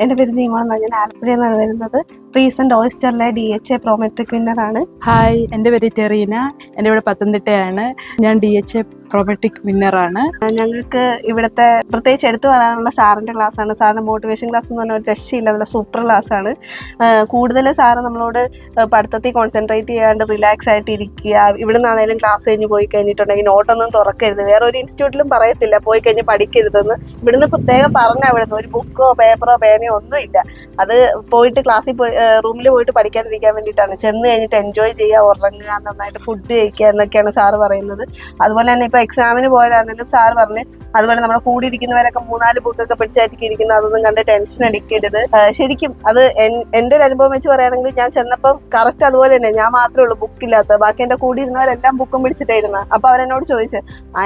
എൻ്റെ പേര് ജീമോൾ എന്നാണ്. ഞാൻ ആലപ്പുഴയിൽ നിന്നാണ് വരുന്നത്. റീസെന്റ് ഓയിസ്റ്ററിലെ DHA പ്രോമെട്രിക് വിന്നറാണ്. ഹായ്, എൻ്റെ പേര് ടെറീന. എൻ്റെ ഇവിടെ പത്തനംതിട്ടയാണ്. ഞാൻ DHA പ്രോമെട്രിക് വിന്നറാണ്. ഞങ്ങൾക്ക് ഇവിടുത്തെ പ്രത്യേകിച്ച് എടുത്തു പറയാനുള്ള സാറിൻ്റെ ക്ലാസ്സാണ്. സാറിൻ്റെ മോട്ടിവേഷൻ ക്ലാസ് എന്ന് പറഞ്ഞാൽ ഒരു രക്ഷയില്ല, നല്ല സൂപ്പർ ക്ലാസ്സാണ്. കൂടുതൽ സാറ് നമ്മളോട് പഠിത്തത്തിൽ കോൺസെൻട്രേറ്റ് ചെയ്യാണ്ട് റിലാക്സ് ആയിട്ട് ഇരിക്കുക. ഇവിടെ നിന്നാണെങ്കിലും ക്ലാസ് കഴിഞ്ഞ് പോയി കഴിഞ്ഞിട്ടുണ്ടെങ്കിൽ നോട്ടൊന്നും തുറക്കരുത്, വേറെ ഒരു ഇൻസ്റ്റിറ്റ്യൂട്ടിലും പറയത്തില്ല പോയി കഴിഞ്ഞ് പഠിക്കരുതെന്ന്. ഇവിടുന്ന് പ്രത്യേകം പറഞ്ഞാൽ ഇവിടുന്ന് ഒരു ബുക്കോ പേപ്പറോ പേനയോ ഒന്നും ഇല്ല. അത് പോയിട്ട് ക്ലാസ്സിൽ പോയി റൂമിൽ പോയിട്ട് പഠിക്കാതിരിക്കാൻ വേണ്ടിയിട്ടാണ്. ചെന്ന് കഴിഞ്ഞിട്ട് എൻജോയ് ചെയ്യുക, ഉറങ്ങുക, നന്നായിട്ട് ഫുഡ് കഴിക്കുക എന്നൊക്കെയാണ് സാറ് പറയുന്നത്. അതുപോലെ തന്നെ ഇപ്പോൾ എക്സാമിന് പോയാലാണെങ്കിലും സാറ് പറഞ്ഞ് അതുപോലെ നമ്മുടെ കൂടി ഇരിക്കുന്നവരൊക്കെ 3-4 ബുക്കൊക്കെ പിടിച്ചായിരിക്കും ഇരിക്കുന്നത്, അതൊന്നും കണ്ട് ടെൻഷൻ അടിക്കരുത്. ശരിക്കും അത് എൻ്റെ ഒരു അനുഭവം വെച്ച് പറയുകയാണെങ്കിൽ ഞാൻ ചെന്നപ്പം കറക്റ്റ് അതുപോലെ തന്നെ ഞാൻ മാത്രമേ ഉള്ളൂ ബുക്കില്ലാത്ത. ബാക്കി എൻ്റെ കൂടി ഇരുന്നവരെല്ലാം ബുക്കും പിടിച്ചിട്ടായിരുന്നു. അപ്പോൾ അവരെന്നോട് ചോദിച്ചു,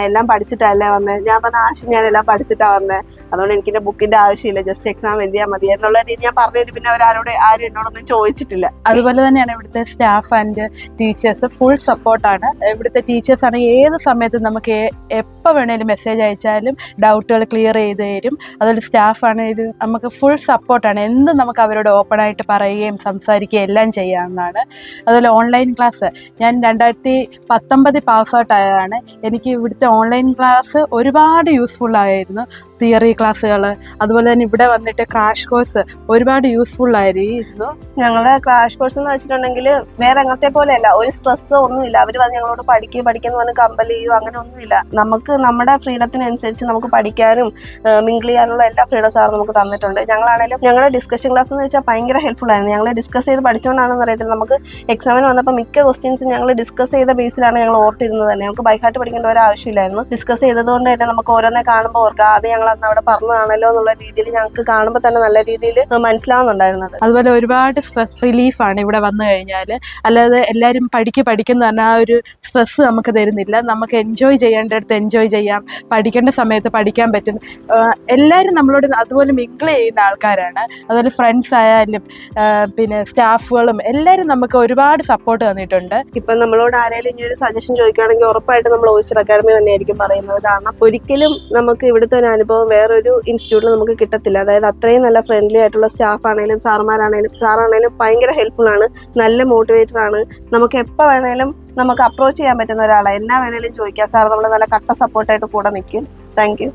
എല്ലാം പഠിച്ചിട്ടല്ലേ വന്നേ? ഞാൻ പറഞ്ഞ ഞാൻ എല്ലാം പഠിച്ചിട്ടാണ് വന്നേ, അതുകൊണ്ട് എനിക്ക് എൻ്റെ ബുക്കിന്റെ ആവശ്യമില്ല, ജസ്റ്റ് എക്സാം എഴുതിയാൽ മതി എന്നുള്ള രീതി ഞാൻ പറഞ്ഞിട്ട് പിന്നെ ആരും എന്നോടൊന്നും ചോദിച്ചിട്ടില്ല. അതുപോലെ തന്നെയാണ് ഇവിടുത്തെ സ്റ്റാഫ് ആൻഡ് ടീച്ചേഴ്സ് ഫുൾ സപ്പോർട്ടാണ്. ഇവിടുത്തെ ടീച്ചേഴ്സ് ആണെങ്കിൽ ഏത് സമയത്തും നമുക്ക് എപ്പോൾ വേണേലും മെസ്സേജ് അയച്ചാലും ഡൗട്ടുകൾ ക്ലിയർ ചെയ്ത് തരും. അതുപോലെ സ്റ്റാഫ് ആണെങ്കിലും നമുക്ക് ഫുൾ സപ്പോർട്ടാണ്. എന്ത് നമുക്ക് അവരോട് ഓപ്പണായിട്ട് പറയുകയും സംസാരിക്കുകയും എല്ലാം ചെയ്യാവുന്നതാണ്. അതുപോലെ ഓൺലൈൻ ക്ലാസ് ഞാൻ 2019 പാസ് ഔട്ട് ആയതാണ്. എനിക്ക് ഇവിടുത്തെ ഓൺലൈൻ ക്ലാസ് ഒരുപാട് യൂസ്ഫുൾ ആയിരുന്നു. തിയറി ക്ലാസ്സുകൾ, അതുപോലെ തന്നെ ഇവിടെ വന്നിട്ട് ക്രാഷ് കോഴ്സ് ഒരുപാട് യൂസ്ഫുൾ ആയിരുന്നു. ഞങ്ങളുടെ ക്രാഷ് കോഴ്സ് എന്ന് വെച്ചിട്ടുണ്ടെങ്കിൽ വേറെ അങ്ങനത്തെ പോലെയല്ല, ഒരു സ്ട്രെസ്സോ ഒന്നുമില്ല. അവർ വന്ന് ഞങ്ങളോട് പഠിക്കുന്ന പറഞ്ഞ് കമ്പൽ ചെയ്യോ അങ്ങനെ ഒന്നുമില്ല. നമുക്ക് നമ്മുടെ ഫ്രീഡത്തിനനുസരിച്ച് നമുക്ക് പഠിക്കാനും മിങ്കിൾ ചെയ്യാനുള്ള എല്ലാ ഫ്രീഡം സാർ നമുക്ക് തന്നിട്ടുണ്ട്. ഞങ്ങളാണെങ്കിലും ഞങ്ങളുടെ ഡിസ്കഷൻ ക്ലാസ് എന്ന് വെച്ചാൽ ഭയങ്കര ഹെൽപ്ഫുൾ ആയിരുന്നു. ഞങ്ങൾ ഡിസ്കസ് ചെയ്ത് പഠിച്ചുകൊണ്ടാണെന്ന് അറിയത്തില്ല, നമുക്ക് എക്സാമിന് വന്നപ്പോൾ മിക്ക ക്വസ്റ്റ്യൻസ് ഞങ്ങൾ ഡിസ്കസ് ചെയ്ത ബേസിലാണ് ഞങ്ങൾ ഓർത്തിരുന്നത് തന്നെ. നമുക്ക് ബൈഹാർട്ട് പഠിക്കേണ്ട ഒരു ആവശ്യമില്ലായിരുന്നു. ഡിസ്കസ് ചെയ്തതുകൊണ്ട് തന്നെ നമുക്ക് ഓരോന്നേ കാണുമ്പോൾ ഓർക്കാം, അത് ഞങ്ങൾ അന്ന് അവിടെ പറഞ്ഞതാണല്ലോ എന്നുള്ള രീതിയിൽ ഞങ്ങൾക്ക് കാണുമ്പോൾ തന്നെ നല്ല രീതിയിൽ മനസ്സിലാവുന്നുണ്ടായിരുന്നത്. അതുപോലെ ഒരുപാട് സ്ട്രെസ് റിലീഫാണ് ഇവിടെ വന്നു കഴിഞ്ഞാൽ. അല്ലാതെ എല്ലാവരും പഠിക്കുന്ന പറഞ്ഞാൽ ആ ഒരു സ്ട്രെസ് നമുക്ക് തരുന്നില്ല. നമുക്ക് എൻജോയ് ചെയ്യേണ്ടടുത്ത് എൻജോയ് ചെയ്യാം, പഠിക്കേണ്ട സമയത്ത് പഠിക്കാൻ പറ്റും. എല്ലാവരും നമ്മളോട് അതുപോലെ മിങ്കിൾ ചെയ്യുന്ന ആൾക്കാരാണ്. അതുപോലെ ഫ്രണ്ട്സ് ആയാലും പിന്നെ സ്റ്റാഫുകളും എല്ലാവരും നമുക്ക് ഒരുപാട് സപ്പോർട്ട് തന്നിട്ടുണ്ട്. ഇപ്പം നമ്മളോട് ആരെങ്കിലും ഇനി ഒരു സജഷൻ ചോദിക്കുകയാണെങ്കിൽ ഉറപ്പായിട്ട് നമ്മൾ ഓയിസ്റ്റർ അക്കാഡമി തന്നെയായിരിക്കും പറയുന്നത്. കാരണം ഒരിക്കലും നമുക്ക് ഇവിടുത്തെ ഒരു അനുഭവം വേറൊരു ഇൻസ്റ്റിറ്റ്യൂട്ടിൽ നമുക്ക് കിട്ടത്തില്ല. അതായത് അത്രയും നല്ല ഫ്രണ്ട്ലി ആയിട്ടുള്ള സ്റ്റാഫ് ആണെങ്കിലും സാറാണേലും ഭയങ്കര ഹെൽപ്ഫുൾ ആണ്, നല്ല മോട്ടിവേറ്റർ ആണ്. നമുക്ക് എപ്പോൾ വേണേലും നമുക്ക് അപ്രോച്ച് ചെയ്യാൻ പറ്റുന്ന ഒരാളാണ്. എന്നാ വേണേലും ചോദിക്കാം, സാർ നമ്മൾ നല്ല കട്ട സപ്പോർട്ടായിട്ട് കൂടെ നിൽക്കും. Thank you.